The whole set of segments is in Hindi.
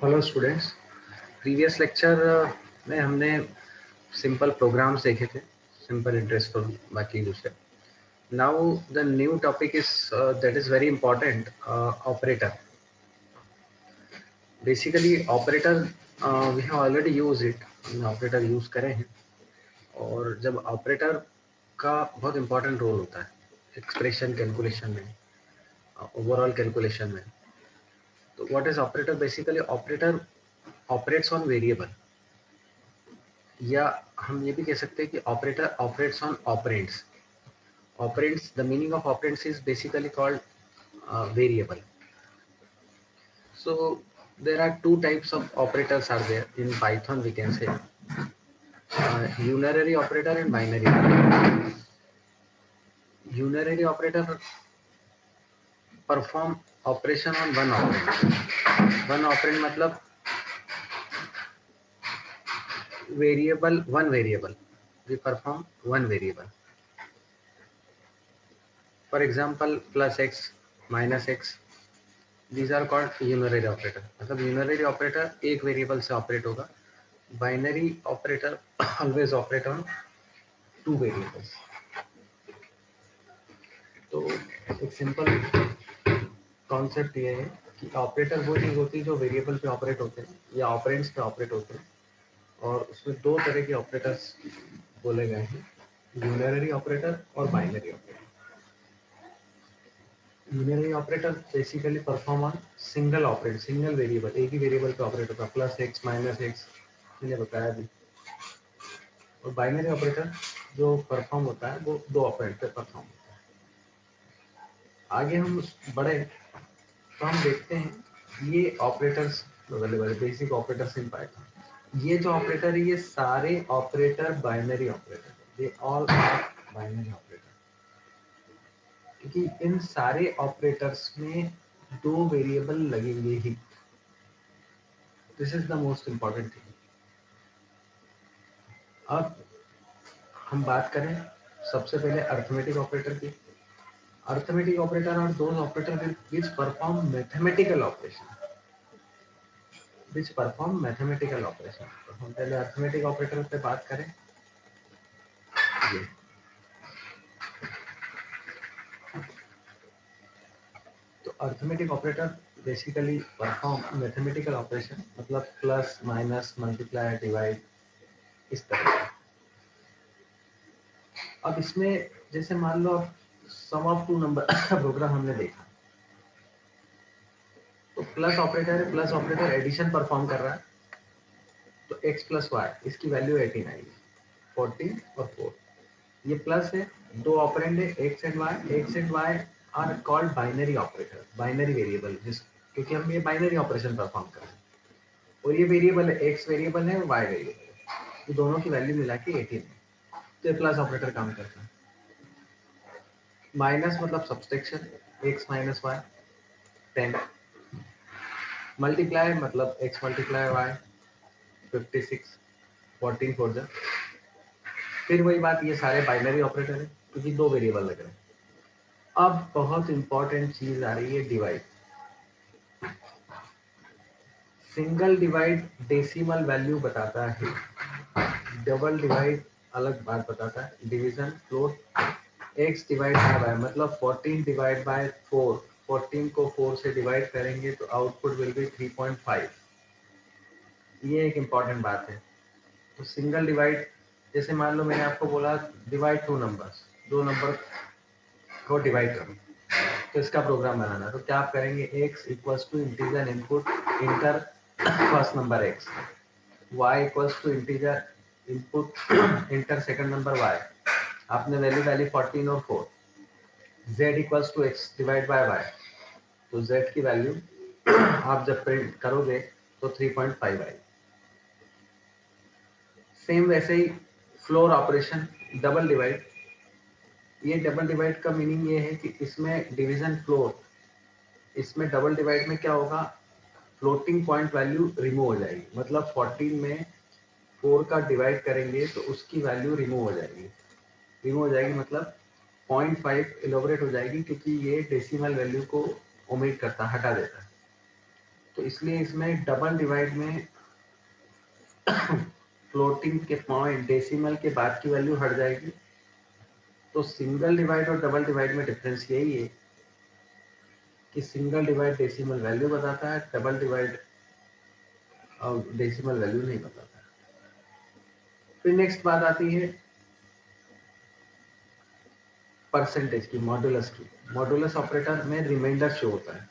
Hello students. प्रीवियस लेक्चर में हमने सिंपल प्रोग्राम्स देखे थे, सिंपल इंटरेस्ट और बाकी दूसरे. Now the new topic is that is very important, operator. Basically operator we have already use it, हमने ऑपरेटर यूज करे हैं. और जब ऑपरेटर का बहुत इंपॉर्टेंट रोल होता है एक्सप्रेशन कैलकुलेशन में, ओवरऑल कैलकुलेशन में. तो what is operator? Basically operator operates on variable, या हम ये भी कह सकते हैं कि operator operates on operands. Operands, the meaning of operands is basically called variable. So there are two types of operators are there in Python, we can say unary operator and binary operator. Unary operator perform operation on one operand. One operand मतलब variable, one variable. We perform one variable. For example, plus x, minus x. These are called unary operator. मतलब unary operator एक वेरिएबल से ऑपरेट होगा. Binary operator always operate on two variables. तो एक सिंपल कॉन्सेप्ट ये है कि ऑपरेटर वो चीज होती है जो वेरिएबल पे ऑपरेट होते हैं या ऑपरेंड्स पे ऑपरेट होते हैं. और उसमें दो तरह के ऑपरेटर्स बोले गए हैं, यूनरी ऑपरेटर और binary operator. Unary operator basically perform on single operate, single variable, एक ही वेरिएबल पे ऑपरेट होता है, प्लस एक्स माइनस एक्स, मैंने बताया भी. और बाइनरी ऑपरेटर जो परफॉर्म होता है वो दो ऑपरेंड पे परफॉर्म होता है. आगे हम बढ़े तो हम देखते हैं ये ऑपरेटर्स अवेलेबल है, बेसिक ऑपरेटर्स इन पाइथन. ये जो ऑपरेटर है ये सारे operator binary operator, they all are binary operator. क्योंकि इन सारे ऑपरेटर्स में दो वेरिएबल लगेंगे ही. This is the most important thing. अब हम बात करें सबसे पहले अर्थमेटिक ऑपरेटर की. अर्थमेटिक ऑपरेटर और those operator which perform mathematical operation, which perform mathematical operation. तो हम पहले अर्थमेटिक ऑपरेटर पे बात करें. ये तो arithmetic operator basically perform mathematical operation, मतलब प्लस माइनस मल्टीप्लाई डिवाइड, इस तरह का. अब इसमें जैसे मान लो सम ऑफ टू नंबर का प्रोग्राम हमने देखा, तो प्लस ऑपरेटर है, प्लस ऑपरेटर एडिशन परफॉर्म कर रहा है. तो x प्लस वाई, इसकी वैल्यू 18 आएगी, 14 और 4. ये प्लस है, दो ऑपरेंड है x and y. x and y are called binary operator, binary variable, जिस क्योंकि हम ये बाइनरी ऑपरेशन परफॉर्म कर रहे हैं. और ये वेरिएबल है, x वेरिएबल है, y वेरिएबल है, तो दोनों की वैल्यू मिला के 18 है. तो ये प्लस ऑपरेटर काम करता है. माइनस मतलब subtraction, x minus y 10. Multiply मतलब x मल्टीप्लाई y 56, 14 फोर जा. फिर वही बात, ये सारे बाइनरी ऑपरेटर है क्योंकि दो वेरिएबल लग रहे हैं. अब बहुत इंपॉर्टेंट चीज आ रही है, divide. Single divide decimal value बताता है, डबल डिवाइड अलग बात बताता है. Division float, x divide by मतलब 14 डिवाइड बाय 4. 14 को 4 से डिवाइड करेंगे तो आउटपुट विल बी 3.5. ये एक इंपॉर्टेंट बात है. तो सिंगल डिवाइड, जैसे मान लो मैंने आपको बोला डिवाइड टू नंबर्स, दो नंबर को डिवाइड करो, तो इसका प्रोग्राम बनाना. तो क्या आप करेंगे, x equals to integer input enter first number x, y equals to integer input enter second number y. आपने वैल्यू डाली 14 और 4. z equals to x divide by y, तो z की वैल्यू आप जब प्रिंट करोगे तो 3.5 आएगी. सेम वैसे ही फ्लोर ऑपरेशन, डबल डिवाइड. ये डबल डिवाइड का मीनिंग ये है कि इसमें डिवीजन फ्लोर, इसमें डबल डिवाइड में क्या होगा, फ्लोटिंग पॉइंट वैल्यू रिमूव हो जाएगी. मतलब 14 में 4 का डिवाइड करेंगे तो उसकी वैल्यू रिमूव हो जाएगी. रिमूव हो जाएगी मतलब 0.5 इलोबरेट हो जाएगी, क्योंकि ये डेसिमल वैल्यू को ओमिट करता, हटा देता है. तो इसलिए इसमें डबल डिवाइड में फ्लोटिंग के पॉइंट डेसिमल के बाद की वैल्यू हट जाएगी। तो सिंगल डिवाइड और डबल डिवाइड में डिफरेंस यही है कि सिंगल डिवाइड डेसिमल वैल्यू बताता है, डबल डिवाइड डेसिमल वैल्यू नहीं बताता है। फिर नेक्स्ट बात आती है परसेंटेज की, मॉडुलस की। मॉडुलस ऑपरेटर में रिमाइंडर शो होता है,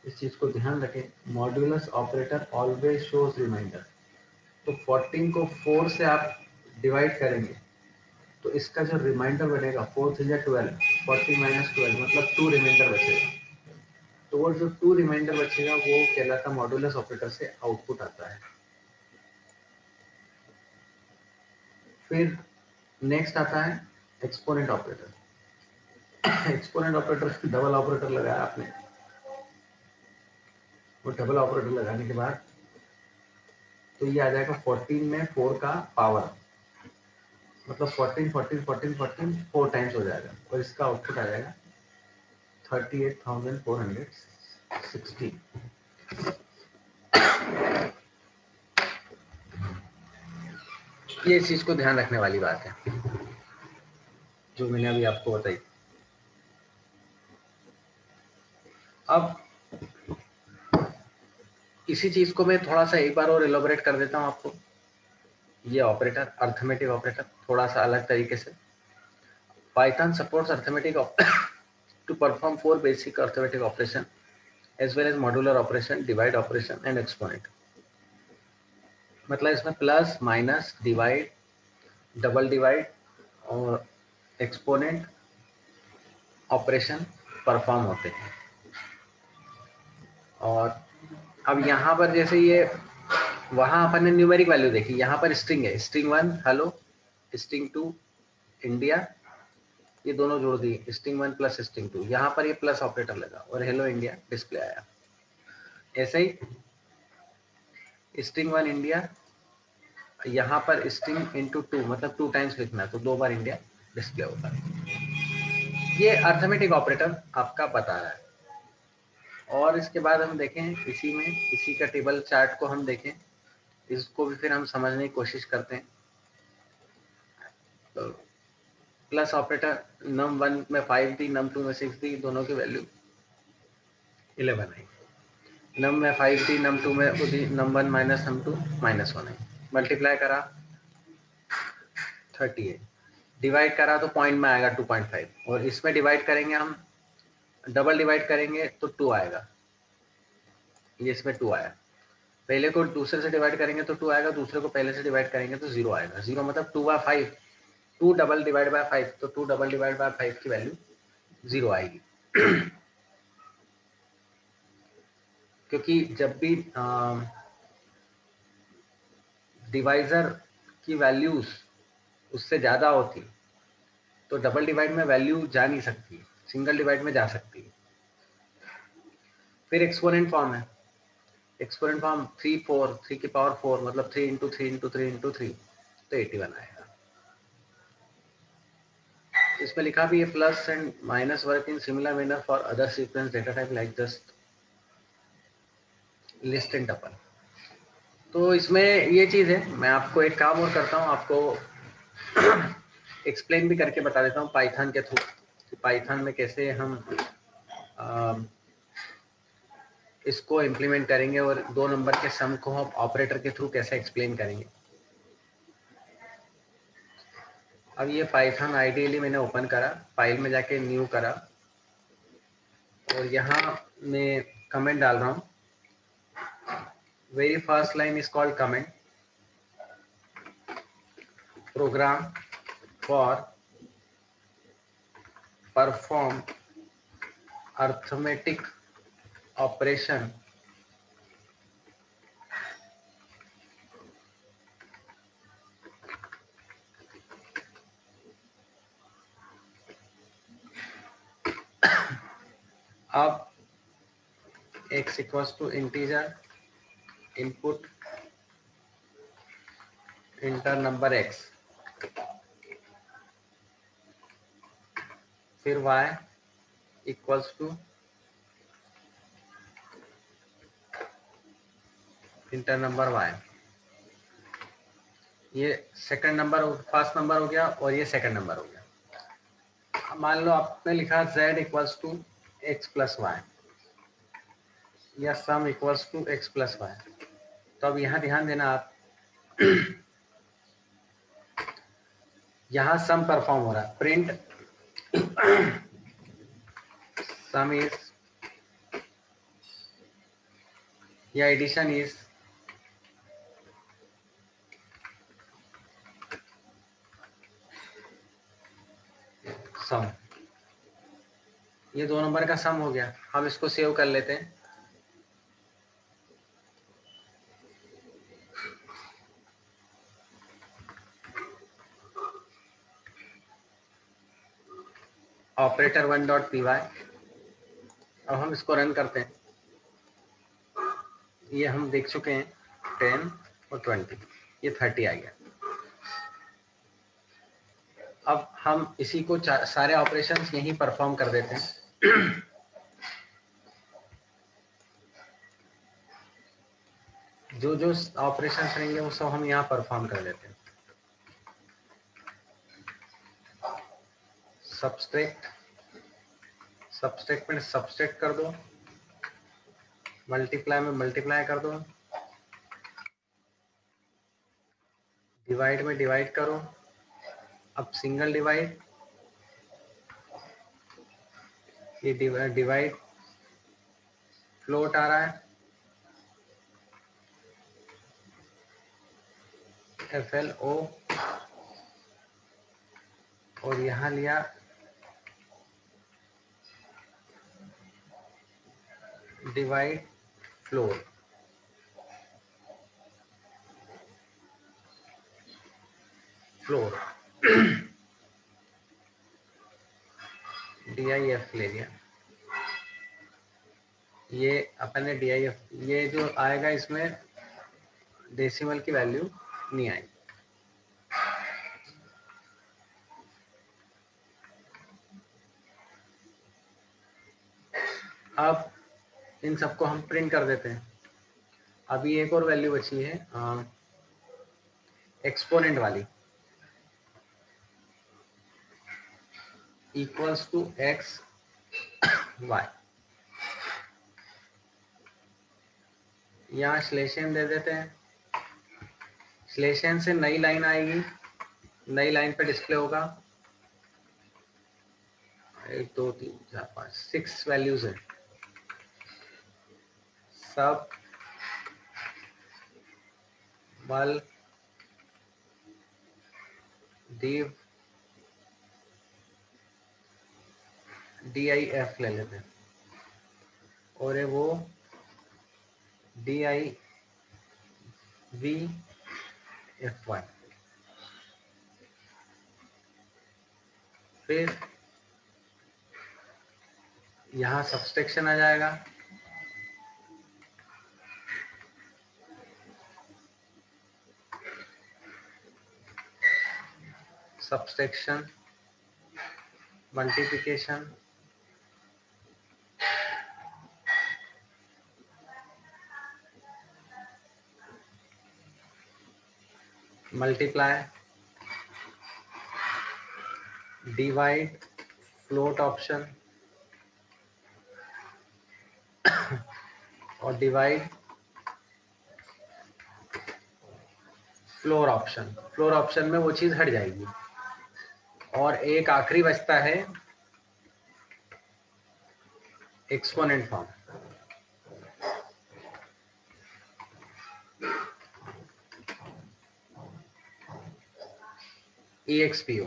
इस चीज को ध्यान रखें। Modulus operator always shows remainder. तो 14 को 4 से आप डिवाइड करेंगे तो इसका जो रिमाइंडर बनेगा 4 3 12, 14 माइनस 12 मतलब 2 रिमाइंडर बचेगा। तो वो जो 2 रिमाइंडर बचेगा वो कहलाता मॉडुलस ऑपरेटर से आउटपुट आता है। फिर नेक्स्ट आता है exponent operator. Exponent operator double operator लगाया आपने, वो डबल ऑपरेटर लगाने के बाद तो ये आ जाएगा 14 में 4 का पावर, मतलब 14 14 14 14 4 टाइम्स हो जाएगा और इसका आउटपुट आ जाएगा 38,460। ये इस चीज को ध्यान रखने वाली बात है जो मैंने अभी आपको बताई। अब इसी चीज को मैं थोड़ा सा एक बार और एलोबरेट कर देता हूं आपको। ये ऑपरेटर अर्थमेटिक ऑपरेटर थोड़ा सा अलग तरीके से। Python supports arithmetic to perform 4 basic arithmetic operation as well as modular operation, divide operation and exponent। मतलब इसमें plus minus divide double divide और एक्सपोनेंट ऑपरेशन परफॉर्म होते हैं। और अब यहाँ पर जैसे ये वहाँ अपन ने न्यूमेरिक वैल्यू देखी, यहाँ पर स्ट्रिंग है, स्ट्रिंग 1 हेलो, स्ट्रिंग 2 इंडिया, ये दोनों जोड़ दिए, स्ट्रिंग 1 प्लस स्ट्रिंग 2, यहाँ पर ये प्लस ऑपरेटर लगा और हेलो इंडिया डिस्प्ले आया। ऐसे ही स्ट्रिंग 1 इंडिया, यहाँ पर स्ट्रिंग इंटू 2 मतलब 2 टाइम्स लिखना है तो 2 बार इंडिया डिस्प्ले होता है। ये अर्थमेटिक ऑपरेटर आपका बता रहा है। और इसके बाद हम देखें इसी में, इसी का टेबल चार्ट को हम देखें, इसको भी फिर हम समझने की कोशिश करते हैं। तो प्लस ऑपरेटर नम 1 में 5 दी, नम 2 में 6 दी, दोनों की वैल्यू 11 आई। नम में 5 दी, नम 2 में दी, नम 1 माइनस नम 2 -1 आई। मल्टीप्लाई करा 38, डिवाइड करा तो पॉइंट में आएगा 2.5, और इसमें डिवाइड करेंगे हम, डबल डिवाइड करेंगे तो 2 आएगा। ये इसमें 2 आया, पहले को दूसरे से डिवाइड करेंगे तो 2 आएगा, दूसरे को पहले से डिवाइड करेंगे तो 0 आएगा। 0 मतलब 2/5, 2 डबल डिवाइड बाय 5, तो 2 डबल डिवाइड बाय 5 की वैल्यू 0 आएगी। क्योंकि जब भी डिवाइजर की वैल्यूज उससे ज्यादा होती तो डबल डिवाइड में वैल्यू जा नहीं सकती, सिंगल डिवाइड में जा सकती है। फिर एक्सपोनेंट फॉर्म है, एक्सपोनेंट फॉर्म 3 4, 3 की पावर 4 मतलब 3 इंटू 3 इंटू 3 इंटू 3, तो 81 आएगा। इसमें लिखा भी है plus and minus work in similar manner for other sequence data type like just list and tuple. तो इसमें ये चीज है, मैं आपको एक काम और करता हूँ, आपको एक्सप्लेन भी करके बता देता हूँ पाइथन के थ्रू, पाइथन में कैसे हम इसको इम्प्लीमेंट करेंगे और 2 नंबर के सम को हम ऑपरेटर के थ्रू कैसे एक्सप्लेन करेंगे। अब ये पाइथन आइडियली मैंने ओपन करा, फाइल में जाके न्यू करा और यहाँ मैं कमेंट डाल रहा हूँ। Very first line is called comment, program for perform arithmetic operation अब x equals to integer input enter number x, फिर y equals to enter number y, ये सेकंड नंबर, फर्स्ट नंबर हो गया और ये सेकंड नंबर हो गया। मान लो आपने लिखा z equals to x plus Y या sum equals to x plus Y. तो अब यहाँ ध्यान देना आप, यहाँ सम परफॉर्म हो रहा है, प्रिंट सम इज या एडिशन इज सम। ये 2 नंबर का सम हो गया। हम इसको सेव कर लेते हैं। Operator 1.py। अब हम इसको रन करते हैं। ये हम देख चुके हैं 10 और 20, ये 30 आ गया। अब हम इसी को सारे ऑपरेशंस यहीं परफॉर्म कर देते हैं। जो जो ऑपरेशंस रहेंगे वो सब हम यहाँ परफॉर्म कर देते हैं। सब्सट्रैक्ट, सब्सट्रैक्ट में सब्सट्रैक्ट कर दो, मल्टीप्लाई में मल्टीप्लाई कर दो, डिवाइड में डिवाइड करो। अब सिंगल डिवाइड, ये डिवाइड फ्लोट आ रहा है, FLO, और यहाँ लिया डिवाइड फ्लोट। फ्लोर DIF ले लिया। ये अपन ने DIF, ये जो आएगा इसमें डेसिमल की वैल्यू नहीं आएगी। अब इन सबको हम प्रिंट कर देते हैं। अभी एक और वैल्यू बची है एक्सपोनेंट वाली, इक्वल्स टू एक्स वाई। यहाँ स्लेशन दे देते हैं। स्लेशन से नई लाइन आएगी, नई लाइन पे डिस्प्ले होगा 1 2 3 4 5 6 वैल्यूज है। सब मल div DIF ले लेते हैं, और ये वो DIVFY। फिर यहाँ सब्सट्रैक्शन आ जाएगा, subtraction multiplication multiply divide float option और divide floor option. Floor option में वो चीज हट जाएगी। और एक आखिरी बचता है एक्सपोनेंट फॉर्म। EXPO,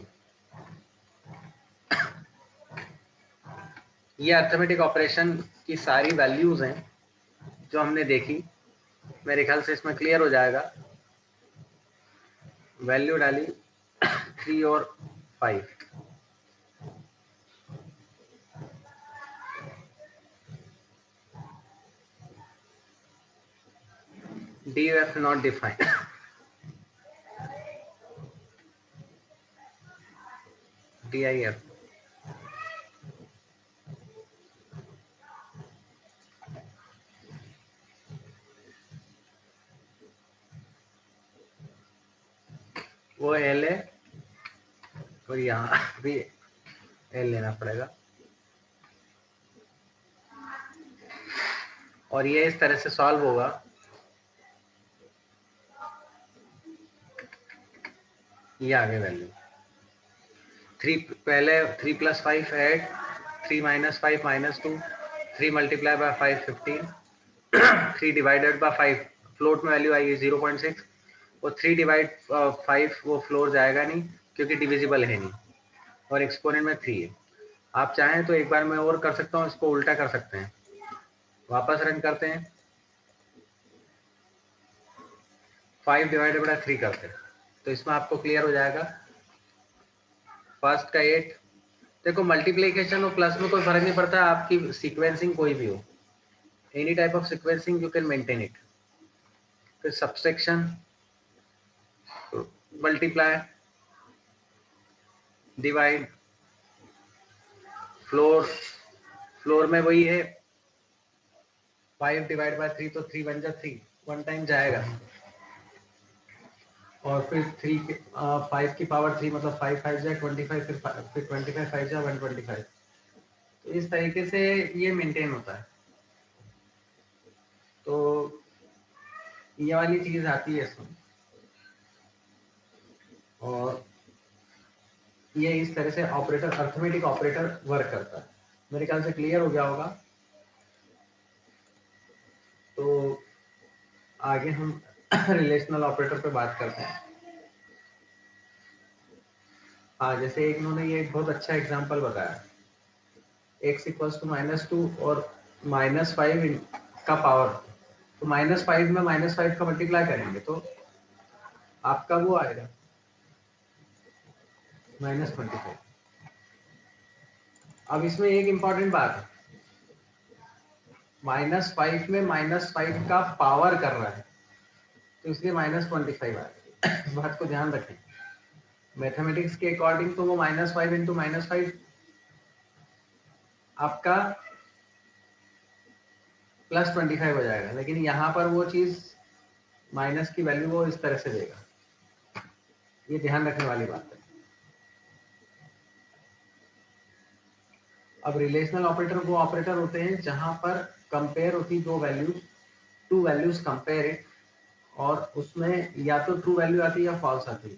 ये अर्थमेटिक ऑपरेशन की सारी वैल्यूज हैं जो हमने देखी। मेरे ख्याल से इसमें क्लियर हो जाएगा। वैल्यू डाली 3 और 5। DF not defined, DIF वो एल है और यहाँ भी एल लेना पड़ेगा और ये इस तरह से सॉल्व होगा। ये आगे वैल्यू 3 पहले 3 + 5 ऐड 3 - 5 -2 3 × 5 15 3 डिवाइडेड बाय 5 फ्लोट में वैल्यू आई है 0.6 और 3 डिवाइड 5 वो फ्लोर जाएगा नहीं क्योंकि डिविजिबल है नहीं और एक्सपोनेंट में 3 है। आप चाहें तो एक बार मैं और कर सकता हूँ, इसको उल्टा कर सकते हैं। वापस रन करते हैं 5 डिवाइडेड बाय 3 करते हैं तो इसमें आपको क्लियर हो जाएगा। फर्स्ट का 8 देखो मल्टीप्लिकेशन और प्लस में कोई फर्क नहीं पड़ता, आपकी सीक्वेंसिंग कोई भी हो, any type of sequencing you can maintain it. फिर सब्सट्रैक्शन, मल्टीप्लाई, डिवाइड, फ्लोर में वही है 5 डिवाइड बाय 3 तो 3 बन जा 3 वन टाइम जाएगा और फिर 5 की पावर 3 मतलब 5 5 जा 25 फिर 25 5 जा 125। तो इस तरीके से ये मेंटेन होता है। तो ये वाली चीज आती है इसमें और ये इस तरह से ऑपरेटर अर्थमेटिक ऑपरेटर वर्क करता है। मेरे ख्याल से क्लियर हो गया होगा। तो आगे हम रिलेशनल ऑपरेटर पे बात करते हैं। हाँ, जैसे एक इन्होंने ये एक बहुत अच्छा एग्जांपल बताया, x = -2 और -5 का पावर, तो -5 में -5 का मल्टीप्लाई करेंगे तो आपका वो आएगा -25। अब इसमें एक इंपॉर्टेंट बात है, -5 में -5 का पावर कर रहा है तो इसलिए -25 आएगा। इस बात को ध्यान रखें। मैथमेटिक्स के अकॉर्डिंग तो वो -5 × -5 आपका +25 हो जाएगा, लेकिन यहाँ पर वो चीज माइनस की वैल्यू वो इस तरह से देगा। ये ध्यान रखने वाली बात है। अब रिलेशनल ऑपरेटर वो ऑपरेटर होते हैं जहां पर कंपेयर होती दो values, to values compare it, और उसमें या तो ट्रू वैल्यू आती है या फॉल्स आती है।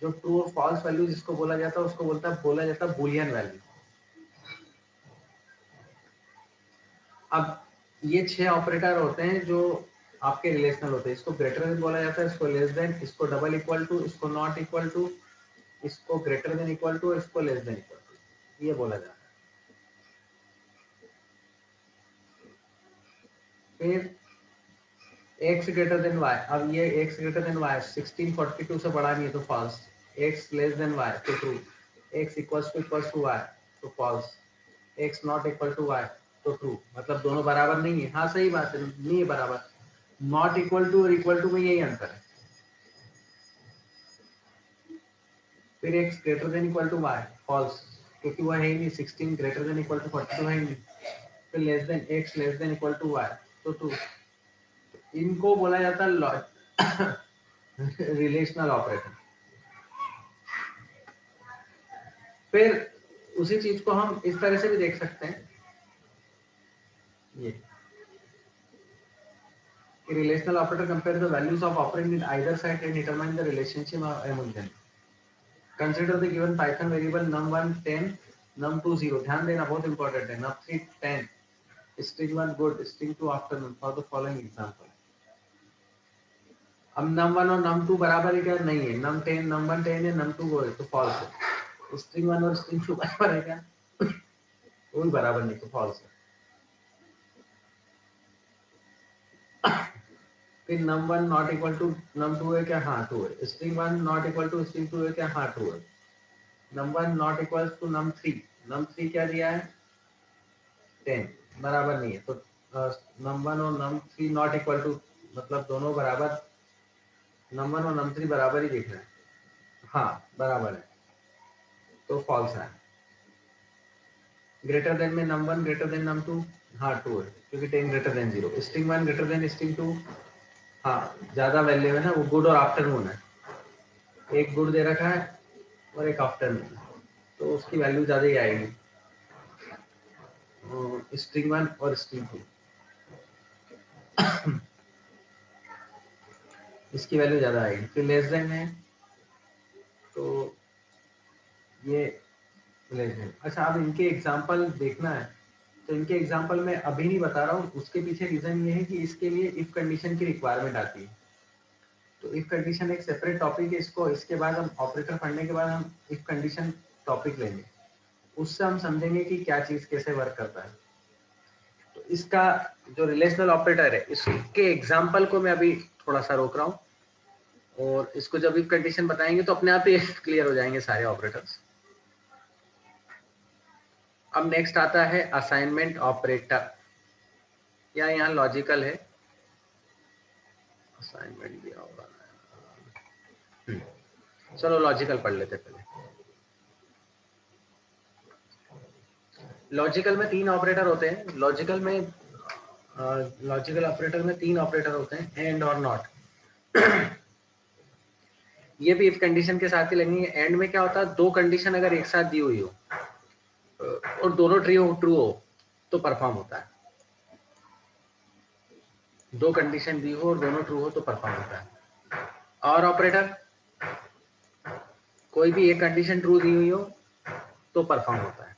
जो ट्रू और फॉल्स वैल्यू जिसको बोला जाता है उसको बोला जाता है बुलियन वैल्यू। अब ये 6 ऑपरेटर होते हैं जो आपके रिलेशनल होते हैं। इसको ग्रेटर देन बोला जाता है, इसको लेस देन, इसको डबल इक्वल टू, इसको नॉट इक्वल टू, इसको ग्रेटर देन इक्वल टू, इसको लेस देन इक्वल टू, ये बोला जाता है। फिर x ग्रेटर देन y, अब ये x ग्रेटर देन y 1642 से बड़ा नहीं है तो false, x less than y तो true, x equals to y तो false, x not equal to y तो ट्रू। मतलब दोनों बराबर नहीं है। हाँ सही बात है, नहीं है बराबर। नॉट इक्वल टू और इक्वल टू में यही अंतर है। फिर x greater than equal to y false, क्योंकि वह है ही नहीं, 16 ग्रेटर देन इक्वल टू 42 है ही नहीं। फिर less than x less than equal to y तो ट्रू। इनको बोला जाता है रिलेशनल ऑपरेटर। फिर उसी चीज को हम इस तरह से भी देख सकते हैं, ये relational operator compare the values of operand in either side and determine the relationship among them. Consider the given Python variable num1 10 num2 0। ध्यान देना बहुत इंपॉर्टेंट है। num3 10 string 1 good string 2 afternoon for the following example। अब num1 और num2 बराबर है क्या? नहीं है। num10 num1 10 है, num2 वो है तो फॉल्स है। string 1 और string 2 बराबर है क्या? वो भी बराबर नहीं तो फॉल्स है। फिर num1 not equal to num2 है क्या? हाँ ट्रू है। string 1 not equal to string 2 है क्या? हाँ ट्रू है। num1 not equal to num3 क्या दिया है? 10 बराबर नहीं है तो num1 और num3 नॉट इक्वल टू, मतलब दोनों बराबर, num1 और num3 बराबर ही दिख रहे हैं। हाँ बराबर है तो फॉल्स है। ग्रेटर देन में num1 ग्रेटर देन num2, हाँ ट्रू है क्योंकि 10 greater than 0। string 1 greater than string 2, हाँ ज्यादा वैल्यू है ना, वो गुड और आफ्टरनून है। एक गुड दे रखा है और एक आफ्टरनून, तो उसकी वैल्यू ज़्यादा ही आएगी, स्ट्रिंग 1 और स्ट्रिंग 2 इसकी वैल्यू ज़्यादा आएगी। फिर लेस देन है तो ये लेस देन। अच्छा, अब इनके एग्जाम्पल देखना है तो इनके एग्जाम्पल मैं अभी नहीं बता रहा हूँ, उसके पीछे रीज़न ये है कि इसके लिए इफ कंडीशन की रिक्वायरमेंट आती है। तो इफ कंडीशन एक सेपरेट टॉपिक है, इसको इसके बाद हम ऑपरेटर पढ़ने के बाद हम इफ कंडीशन टॉपिक लेंगे, उससे हम समझेंगे कि क्या चीज़ कैसे वर्क करता है। तो इसका जो रिलेशनल ऑपरेटर है इसके एग्जाम्पल को मैं अभी थोड़ा सा रोक रहा हूँ, और इसको जब इफ कंडीशन बताएंगे तो अपने आप ही क्लियर हो जाएंगे सारे ऑपरेटर्स। अब नेक्स्ट आता है असाइनमेंट ऑपरेटर, या यहाँ लॉजिकल है, असाइनमेंट दिया होगा। चलो लॉजिकल पढ़ लेते पहले। लॉजिकल में 3 ऑपरेटर होते हैं। लॉजिकल ऑपरेटर में 3 ऑपरेटर होते हैं, एंड और नॉट। ये भी इफ कंडीशन के साथ ही लगेंगे। एंड में क्या होता है, 2 कंडीशन अगर एक साथ दी हुई हो और दोनों ट्रू हो तो परफॉर्म होता है। 2 कंडीशन दी हो और दोनों ट्रू हो तो परफॉर्म होता है। और ऑपरेटर, कोई भी एक कंडीशन ट्रू दी हुई हो तो परफॉर्म होता है।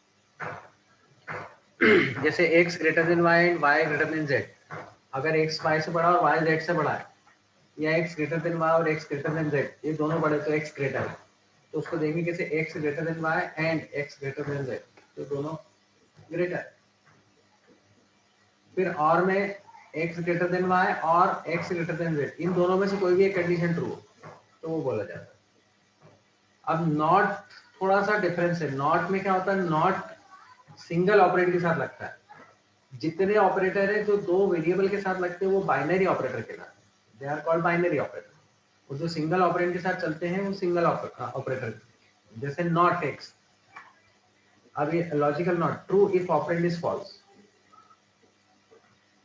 जैसे x greater then y and y greater than z, अगर x y से बड़ा और y z से बड़ा है, या x ग्रेटर देन y और x ग्रेटर देन z, ये दोनों बड़े तो x ग्रेटर है, तो उसको देंगे कैसे, x greater then y and x greater then z, तो दोनों ग्रेटर। फिर और में x ग्रेटर देन y और x ग्रेटर देन z, इन दोनों में से कोई भी एक कंडीशन ट्रू हो तो वो बोला जाता है। अब नॉट थोड़ा सा डिफरेंस है। नॉट में क्या होता है, नॉट सिंगल ऑपरेटर के साथ लगता है। जितने ऑपरेटर है जो 2 वेरिएबल के साथ लगते हैं वो बाइनरी ऑपरेटर कहलाते हैं, they are called binary operator. और जो सिंगल ऑपरेंड के साथ चलते हैं वो सिंगल ऑपरेटर, जैसे नॉट एक्स। अब ये logical not, true if operand is false,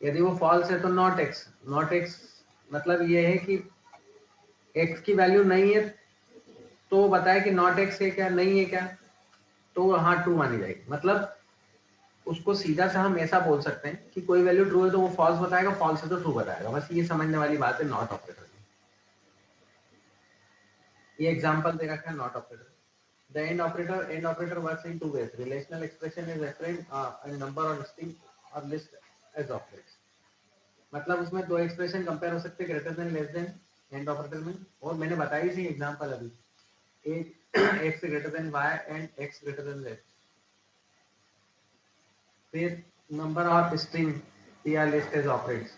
यदि वो फॉल्स है तो नॉट एक्स। नॉट एक्स मतलब ये है कि एक्स की वैल्यू नहीं है तो वो बताए कि नॉट एक्स है क्या, नहीं है क्या, तो हाँ ट्रू मानी जाएगी। मतलब उसको सीधा सा हम ऐसा बोल सकते हैं कि कोई वैल्यू ट्रू है तो वो फॉल्स बताएगा, फॉल्स है तो ट्रू बताएगा। बस ये समझने वाली बात है नॉट ऑपरेटर में। ये एग्जांपल दे रखा है not operator. The and operator works in two ways. Relational expression is written number और स्ट्रिंग और लिस्ट एज ऑपरेट्स। मतलब उसमें 2 एक्सप्रेशन कंपेयर हो सकते हैं, greater than, less than, and operator में। और मैंने बताई थी एग्जांपल अभी, एक x greater than y and x greater than z. फिर नंबर ऑफ स्ट्रिंग या लिस्ट एज ऑपरेट्स,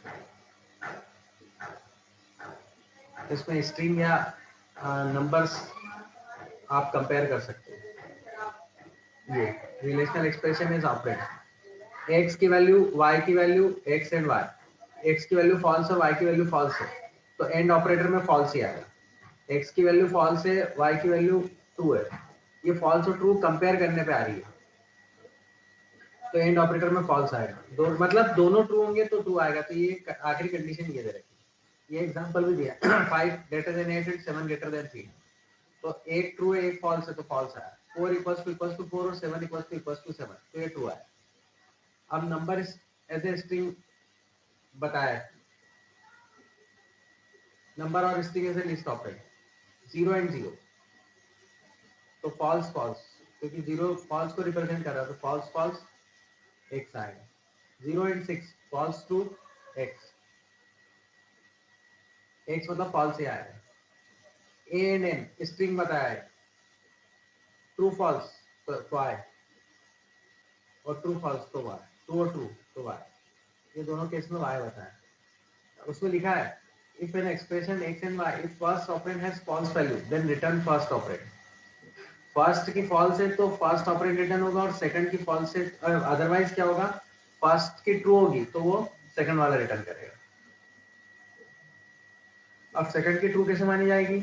इसमें स्ट्रिंग या नंबर्स आप कंपेयर कर सकते हैं। ये relational expression is operate. X की वैल्यू, वाई की value, x and y, x की वैल्यू फॉल्स है, वाई की वैल्यू फॉल्स है, तो एंड ऑपरेटर में फॉल्स ही आएगा। एक्स की वैल्यू फॉल्स है, वाई की वैल्यू ट्रू है, ये फॉल्स और ट्रू कंपेयर करने पे आ रही है, तो एंड ऑपरेटर में फॉल्स आएगा। मतलब दोनों ट्रू होंगे तो ट्रू आएगा। तो ये आखिरी कंडीशन ये दे रखी। ये एग्जांपल भी दिया 5 greater than 8 and 7 greater than 3, तो एक ट्रू है एक फॉल्स है तो फॉल्स आया। 4 इक्वल्स टू 4 और 7 इक्वल्स टू 7, तो ये ट्रू आया। अब नंबर एज ए स्ट्रिंग बताया, नंबर और string as a list operate, 0 and 0 तो फॉल्स फॉल्स, क्योंकि 0 फॉल्स को रिप्रेजेंट कर रहा है तो फॉल्स फॉल्स एक्स आएगा। 0 and 6 false to x, x मतलब फॉल्स ही आएगा। ए एंड एन स्ट्रिंग बताया है, ट्रू फॉल्स तो वाई, और ट्रू फॉल्स तो वाई, ट्रू और ट्रू तो वाई, ये दोनों केस में वाई बताया। उसमें लिखा है if an expression x and y, if first operand has false value then return first operand। First की फॉल्स है तो फर्स्ट ऑपरेंड रिटर्न होगा, और सेकंड की फॉल्स है अदरवाइज क्या होगा, फर्स्ट की ट्रू होगी तो वो सेकंड वाला रिटर्न करेगा। अब सेकंड की ट्रू कैसे मानी जाएगी,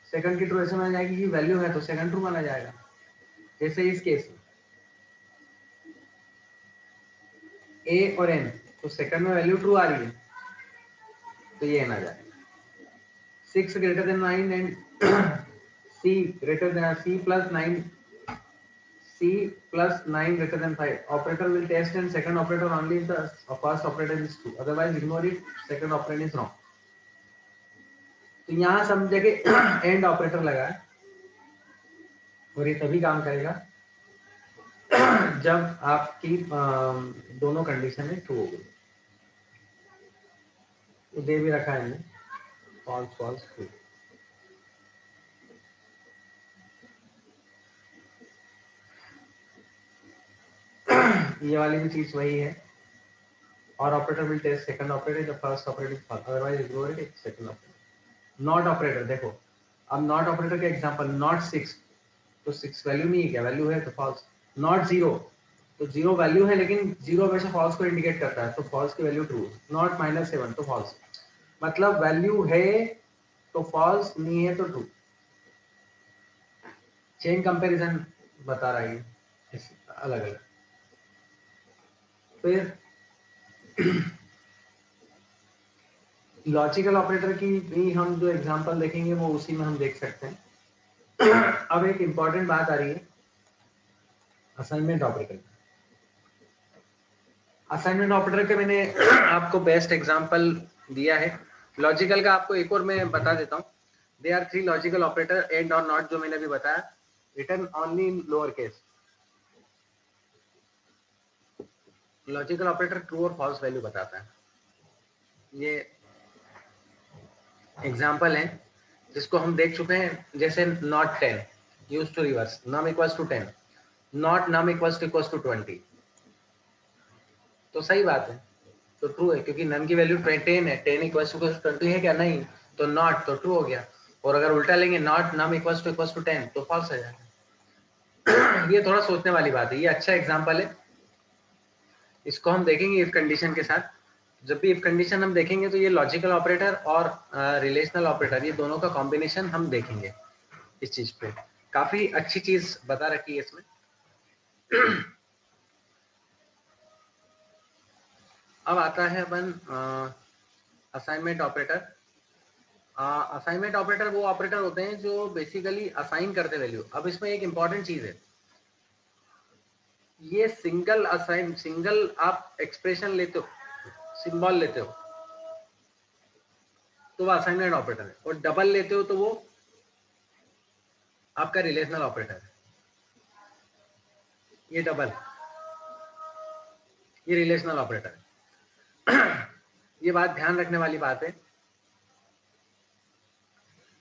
सेकंड की ट्रू ऐसे मानी जाएगी कि वैल्यू है तो सेकंड ट्रू माना जाएगा। जैसे इस केस में ए और एन, तो सेकंड में वैल्यू ट्रू आ रही है तो ये एन आ जाएगा। 6 greater than 9 and C greater than C plus 9, C plus 9 greater than 5. Operator will test and second operator only if the first operator is true. Otherwise ignore it. Second operator is wrong. तो यहाँ समझे कि एंड ऑपरेटर लगा है और ये तभी काम करेगा जब आपकी दोनों कंडीशन में ट्रू होगी। तो दे भी रखा है फॉल्स फॉल्स ट्रू। ये वाली भी चीज वही है। और operator will test second operator the first operator false, otherwise ignore it second operator. Not operator देखो, अब नॉट ऑपरेटर का एग्जांपल नॉट 6, तो 6 वैल्यू नहीं है क्या, वैल्यू है तो फॉल्स। नॉट 0, तो 0 वैल्यू है लेकिन 0 हमेशा फॉल्स को इंडिकेट करता है, तो फॉल्स की वैल्यू ट्रू। नॉट -7 तो फॉल्स, मतलब वैल्यू है तो फॉल्स, नहीं है तो ट्रू। चेन कंपैरिजन बता रहा है अलग अलग। फिर लॉजिकल ऑपरेटर की भी हम जो एग्जांपल देखेंगे वो उसी में हम देख सकते हैं। अब एक इंपॉर्टेंट बात आ रही है असाइनमेंट ऑपरेटर। असाइनमेंट ऑपरेटर के मैंने आपको बेस्ट एग्जांपल दिया है। लॉजिकल का आपको एक और मैं बता देता हूँ। They are 3 logical operator, and और नॉट, जो मैंने भी बताया, written only in lower case. Logical operator true और फॉल्स वैल्यू बताता है। ये एग्जांपल है जिसको हम देख चुके हैं, जैसे not 10 use to reverse num equals to 10, not num equals to 20। तो सही बात है, तो ट्रू है क्योंकि नन की वैल्यू 10 है, 10 इक्वल्स टू 20 है क्या, नहीं, तो नॉट तो ट्रू हो गया। और अगर उल्टा लेंगे नॉट नम इक्वल्स टू 10 तो फॉल्स हो जाएगा। ये थोड़ा सोचने वाली बात है, ये अच्छा एग्जांपल है, इसको हम देखेंगे इफ कंडीशन के साथ। जब भी इफ कंडीशन हम देखेंगे तो ये लॉजिकल ऑपरेटर और रिलेशनल ऑपरेटर, ये दोनों का कॉम्बिनेशन हम देखेंगे इस चीज पे। काफी अच्छी चीज बता रखी है इसमें। अब आता है अपन असाइनमेंट ऑपरेटर। असाइनमेंट ऑपरेटर वो ऑपरेटर होते हैं जो बेसिकली असाइन करते वैल्यू। अब इसमें एक इंपॉर्टेंट चीज है, ये सिंगल आप एक्सप्रेशन लेते हो, सिंबल लेते हो तो वो असाइनमेंट ऑपरेटर है, और डबल लेते हो तो वो आपका रिलेशनल ऑपरेटर है। ये डबल, ये रिलेशनल ऑपरेटर है। ये बात ध्यान रखने वाली बात है।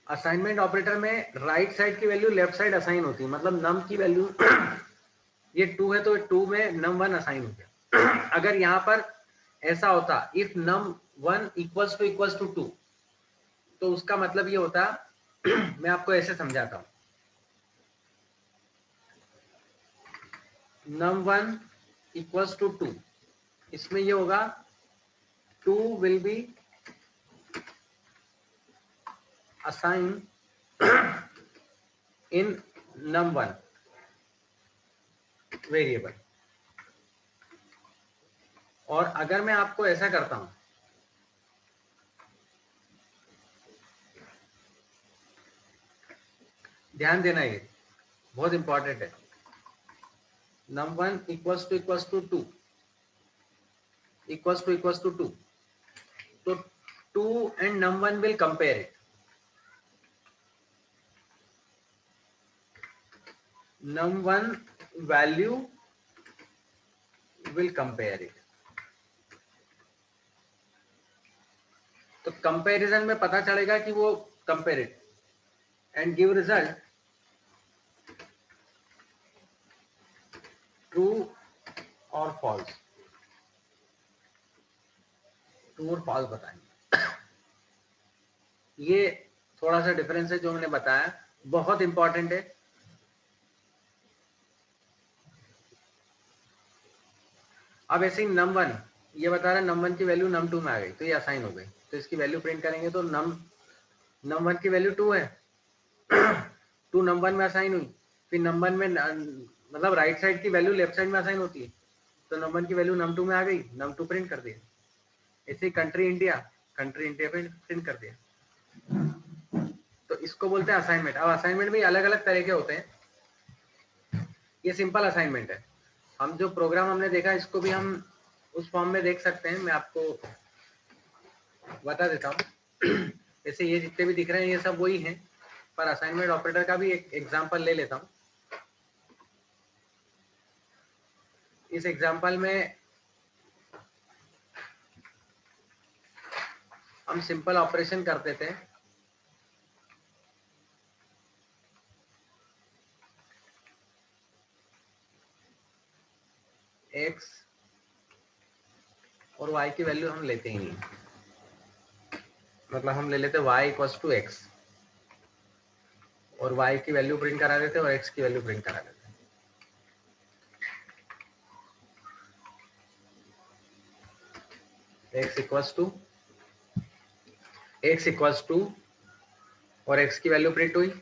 असाइनमेंट ऑपरेटर में राइट साइड की वैल्यू लेफ्ट साइड असाइन होती है, मतलब नम की वैल्यू ये 2 है तो 2 में नम 1 असाइन हो गया। अगर यहां पर ऐसा होता इफ नम 1 इक्वल्स टू 2, तो उसका मतलब ये होता मैं आपको ऐसे समझाता हूं, num 1 इक्वल्स टू 2, इसमें ये होगा 2 will be assign in num 1 variable. और अगर मैं आपको ऐसा करता हूं, ध्यान देना, ये बहुत इंपॉर्टेंट है, num 1 equals to 2 equals to 2, तो 2 and num 1 will compare it. num 1 value will compare it. तो कंपैरिजन में पता चलेगा कि वो compare it and give result true और फॉल्स, ट्रू और फॉल्स बताएंगे। ये थोड़ा सा डिफरेंस है जो मैंने बताया, बहुत इंपॉर्टेंट है। अब ऐसे ही num 1 ये बता रहा है num 1 की वैल्यू num 2 में आ गई तो ये असाइन हो गई, तो इसकी वैल्यू प्रिंट करेंगे तो num 1 की वैल्यू 2 है, 2 num 1 में असाइन हुई, फिर num 1 में मतलब राइट साइड की वैल्यू लेफ्ट साइड में असाइन होती है, तो num 1 की वैल्यू num 2 में आ गई, num 2 प्रिंट कर दिया। ऐसे ही कंट्री इंडिया पे प्रिंट कर दिया। तो इसको बोलते हैं असाइनमेंट। अब असाइनमेंट भी अलग अलग तरह के होते हैं। ये सिंपल असाइनमेंट है। हम जो प्रोग्राम हमने देखा इसको भी हम उस फॉर्म में देख सकते हैं। मैं आपको बता देता हूँ। जैसे ये जितने भी दिख रहे हैं ये सब वही हैं, पर असाइनमेंट ऑपरेटर का भी एक एग्जांपल ले लेता हूँ। इस एग्जांपल में हम सिंपल ऑपरेशन करते थे। x और y की वैल्यू हम लेते ही नहीं, मतलब हम ले लेते y इक्वल्स टू x और y की वैल्यू प्रिंट करा देते और x की वैल्यू प्रिंट करा देते। x इक्वल्स टू और x की वैल्यू प्रिंट हुई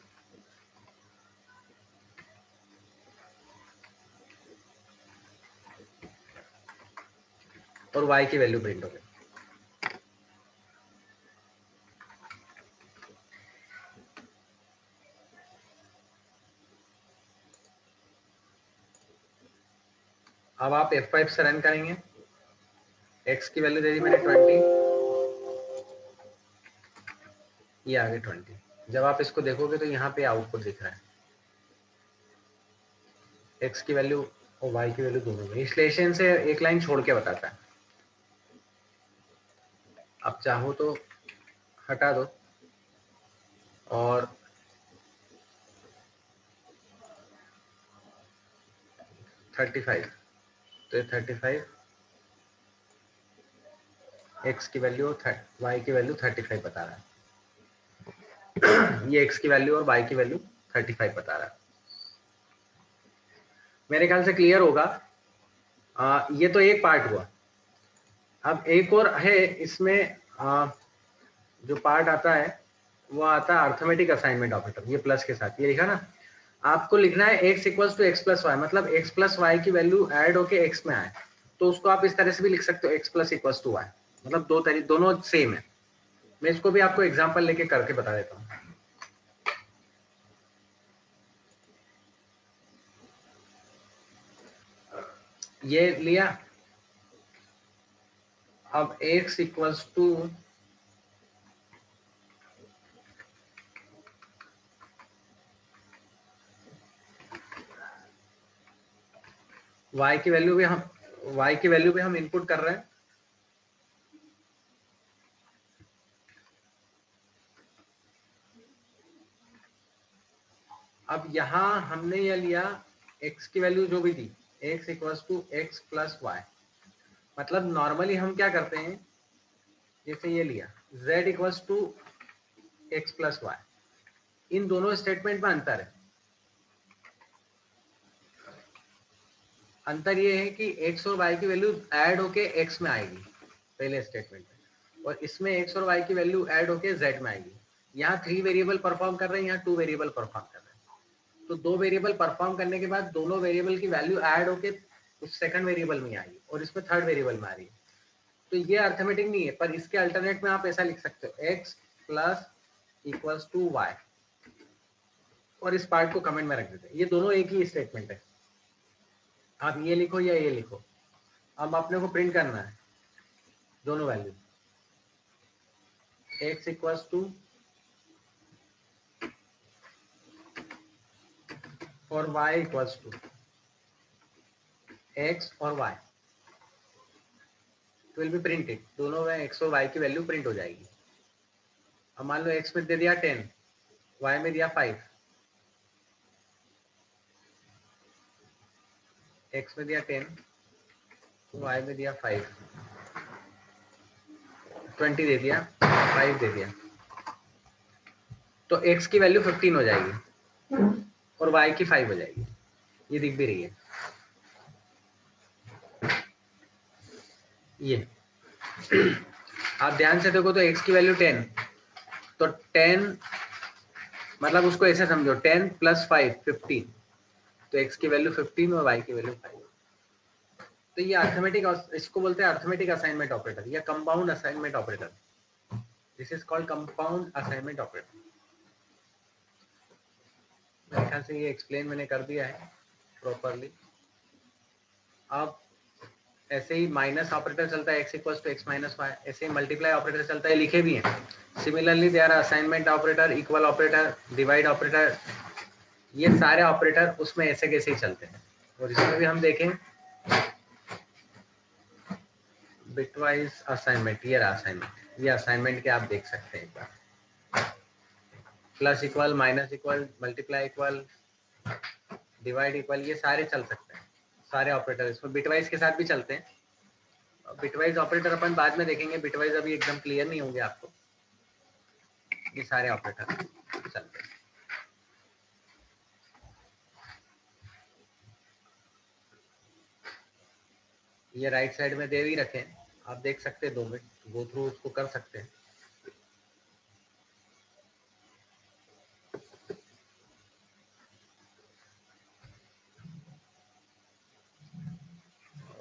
और y की वैल्यू प्रिंट हो गई। अब आप F5 से रन करेंगे। x की वैल्यू दे दी मैंने 20, ये आ गई 20। जब आप इसको देखोगे तो यहाँ पे आउटपुट दिख रहा है, x की वैल्यू और y की वैल्यू दोनों में। इसलिए से एक लाइन छोड़ के बताता है। आप चाहो तो हटा दो और थर्टी फाइव, तो ये 35 x की वैल्यू और y की वैल्यू 35 बता रहा है। ये x की वैल्यू और y की वैल्यू 35 बता रहा है। मेरे ख्याल से क्लियर होगा। ये तो एक पार्ट हुआ। अब एक और है इसमें, जो पार्ट आता है वो आता है अर्थमेटिक असाइनमेंट ऑपरेटर। ये प्लस के साथ ये लिखा ना, आपको लिखना है x equals to x plus Y, मतलब x प्लस वाई की वैल्यू ऐड होके x में आए। तो उसको आप इस तरह से भी लिख सकते हो, x plus equals to y, मतलब दोनों सेम है। मैं इसको भी आपको एग्जांपल लेके करके बता देता हूँ। ये लिया, अब x इक्वल्स टू y की वैल्यू भी हम इनपुट कर रहे हैं। अब यहाँ हमने ये लिया x की वैल्यू जो भी थी, x equals to x plus Y. मतलब नॉर्मली हम क्या करते हैं, जैसे ये लिया z equals to x plus Y, इन दोनों स्टेटमेंट में अंतर है। अंतर ये है कि x और y की वैल्यू ऐड होके x में आएगी पहले स्टेटमेंट में, और इसमें x और y की वैल्यू ऐड होके z में आएगी। यहाँ 3 वेरिएबल परफॉर्म कर रहे हैं, यहाँ 2 वेरिएबल परफॉर्म कर रहे हैं। तो 2 वेरिएबल परफॉर्म करने के बाद दोनों वेरिएबल की वैल्यू ऐड होके उस सेकंड वेरिएबल में आएगी और इसमें थर्ड वेरिएबल में आ रही है। तो ये अर्थमेटिक नहीं है, पर इसके अल्टरनेट में आप ऐसा लिख सकते हो, x plus equals to y, और इस पार्ट को कमेंट में रख देते हैं। ये दोनों एक ही स्टेटमेंट है, आप ये लिखो या ये लिखो। अब अपने को प्रिंट करना है दोनों वैल्यू, x इक्वल्स टू और y इक्वल्स टू x और y विल बी प्रिंटेड। दोनों में x और y की वैल्यू प्रिंट हो जाएगी। अब मान लो x में दे दिया 10, y में दिया 5, x में दिया 10, y में दिया 5, 20 दे दिया, 5 दे दिया, तो x की वैल्यू 15 हो जाएगी और y की 5 हो जाएगी। ये दिख भी रही है ये। आप ध्यान से देखो तो x की वैल्यू 10, तो 10 मतलब उसको ऐसे समझो 10 प्लस 5 15, तो x की वैल्यू 15 और y की वैल्यू 5। तो ये अर्थमेटिक, इसको बोलते हैं अर्थमेटिक असाइनमेंट ऑपरेटर या compound assignment operator. This is called compound assignment operator. ख्याल से ये एक्सप्लेन मैंने कर दिया है प्रॉपरली। अब ऐसे ही माइनस ऑपरेटर चलता है x equals to x minus y, ऐसे ही मल्टीप्लाई ऑपरेटर चलता है, लिखे भी हैं। Similarly they are assignment operator, equal operator, divide operator, ये सारे ऑपरेटर उसमें ऐसे कैसे ही चलते हैं। और इसमें भी हम देखें बिटवाइज असाइनमेंट, ये रहा असाइनमेंट, ये असाइनमेंट के आप देख सकते हैं एक बार। Plus equal, minus equal, multiply equal, divide equal, ये सारे चल सकते हैं, सारे ऑपरेटर इसमें बिटवाइज के साथ भी चलते हैं। बिटवाइज ऑपरेटर अपन बाद में देखेंगे, बिटवाइज अभी एकदम क्लियर नहीं होंगे आपको। ये सारे ऑपरेटर चलते हैं। ये राइट साइड में दे ही रखे हैं, आप देख सकते हैं, 2 मिनट गो थ्रू उसको कर सकते हैं।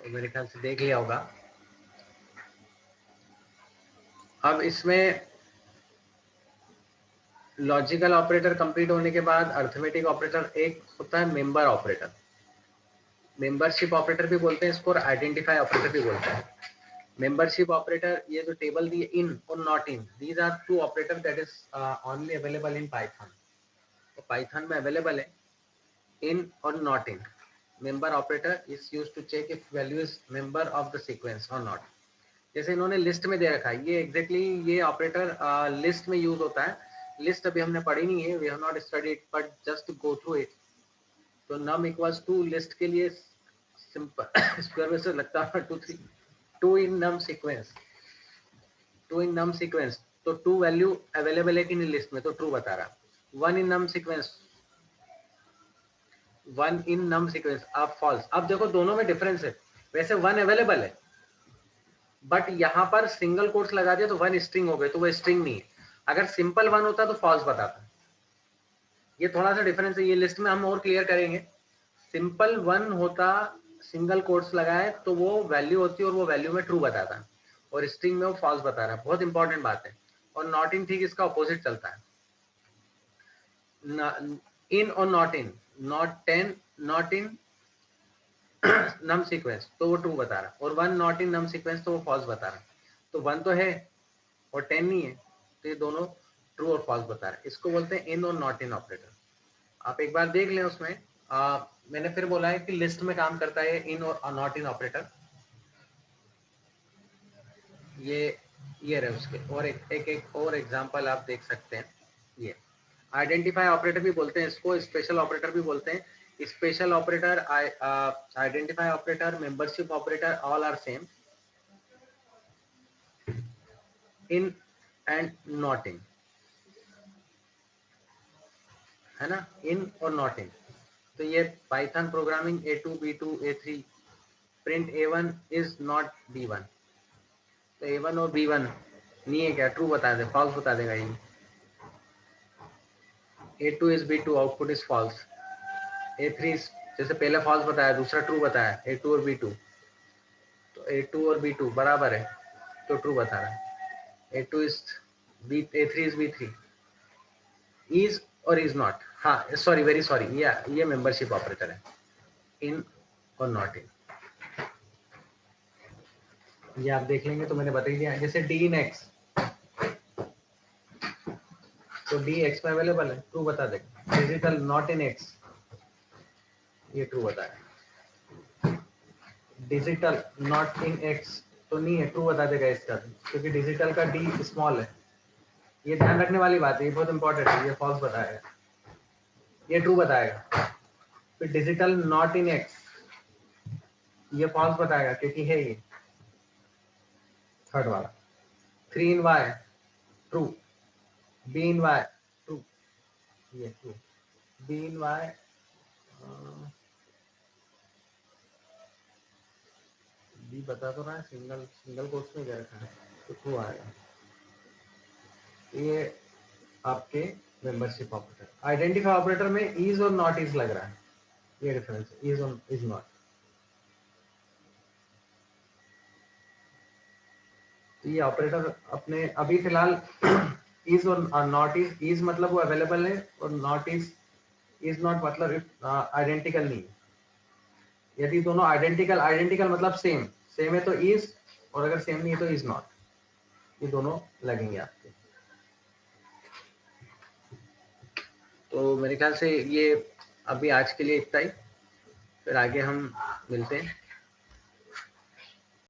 मेरे ख्याल से देख लिया होगा। अब इसमें लॉजिकल ऑपरेटर कंप्लीट होने के बाद अर्थमेटिक ऑपरेटर एक होता है मेंबर ऑपरेटर, मेंबरशिप ऑपरेटर भी बोलते हैं इसको, और आइडेंटिफाई ऑपरेटर भी बोलते हैं। मेंबरशिप ऑपरेटर, ये जो टेबल दिए इन और not in, these are 2 operator that is only available in Python. तो पाइथन में अवेलेबल है इन और not in. Member operator is used to check if value is member of the sequence और नॉट। जैसे इन्होंने लिस्ट में दे रखा है, ये एग्जैक्टली ये ऑपरेटर लिस्ट में यूज होता है। लिस्ट अभी हमने पढ़ी नहीं है, we have not studied, but just go through it. तो नम इक्वल्स टू लिस्ट के लिए सिंपल स्क्वायर में से लगता है 2 3, 2 इन नम सीक्वेंस, 2 इन नम सीक्वेंस, तो 2 वैल्यू अवेलेबल है कि नहीं लिस्ट में, तो ट्रू बता रहा। 1 इन नम सीक्वेंस, 1 इन नम सीक्वेंस, आप फॉल्स। अब देखो दोनों में डिफरेंस है, वैसे 1 अवेलेबल है, बट यहाँ पर सिंगल कोट्स लगा दिया तो 1 स्ट्रिंग हो गए, तो वो स्ट्रिंग नहीं है। अगर सिंपल 1 होता तो फॉल्स बताता। ये थोड़ा सा डिफरेंस है, ये लिस्ट में हम और क्लियर करेंगे। सिंपल 1 होता, सिंगल कोट्स लगाए तो वो वैल्यू होती और वो वैल्यू में ट्रू बताता, और स्ट्रिंग में वो फॉल्स बता रहा है। बहुत इंपॉर्टेंट बात है। और नॉट इन ठीक इसका अपोजिट चलता है, इन और not in, not 10 not in num sequence तो वो ट्रू बता रहा, और 1 नॉट इन नम सीक्वेंस तो वो फॉल्स बता रहा। तो 1 तो है और 10 नहीं है, तो ये दोनों ट्रू और फॉल्स बता रहे हैं। इसको बोलते हैं इन और नॉट इन ऑपरेटर। आप एक बार देख लें उसमें, मैंने फिर बोला है कि लिस्ट में काम करता है इन और नॉट इन ऑपरेटर। ये रहे उसके, और एक और एग्जांपल आप देख सकते हैं। ये आइडेंटिफाई ऑपरेटर भी बोलते हैं इसको, स्पेशल ऑपरेटर भी बोलते हैं। Special operator, identify operator, membership operator, all are same, in and not in, है ना, इन और नॉट इन। तो ये Python programming A2 B2 A3 print A1 is not B1, तो A1 और B1 नहीं है क्या, ट्रू बता दे, फॉल्स बता देगा ये। A2 is B2, output is false. A3 is, जैसे पहले फॉल्स बताया, दूसरा ट्रू बताया, A2 और B2, तो A2 और B2 बराबर है, तो ट्रू बता रहा है। A2 is B, A3 is B3, is और इज नॉट, हाँ सॉरी, वेरी सॉरी, ये मेंबरशिप ऑपरेटर है, इन और नॉट इन। ये आप देख लेंगे तो मैंने बता ही दिया। जैसे डी इन एक्स, तो डी एक्स में अवेलेबल है, ट्रू बता देगा। डिजिटल नॉट इन एक्स, ये ट्रू बताया। डिजिटल नॉट इन एक्स तो नहीं है, ट्रू बता देगा इसका, क्योंकि डिजिटल का डी स्मॉल है। ये ध्यान रखने वाली बात है, ये बहुत इंपॉर्टेंट है, ये फॉल्स बताएगा, ये ट्रू बताएगा। फिर डिजिटल नॉट इन एक्स, ये फॉल्स बताएगा क्योंकि है ये थर्ड वाला। 3 in Y true, B in Y true, ये true, B in Y B बता तो रहा है, सिंगल सिंगल कोट्स में गया था, तो ट्रू आएगा। ये आपके मेंबरशिप ऑपरेटर। आइडेंटिफाई ऑपरेटर में इज और नॉट इज लग रहा है, ये डिफरेंस है, इज और इज नॉट। तो ये ऑपरेटर अपने अभी फिलहाल इज और नॉट इज, इज मतलब वो अवेलेबल है, और नॉट इज इज नॉट मतलब आइडेंटिकल नहीं। यदि दोनों आइडेंटिकल मतलब सेम है तो इज, और अगर सेम नहीं है तो इज नॉट, ये दोनों लगेंगे आपके। तो मेरे ख्याल से ये अभी आज के लिए इतना ही, फिर आगे हम मिलते हैं।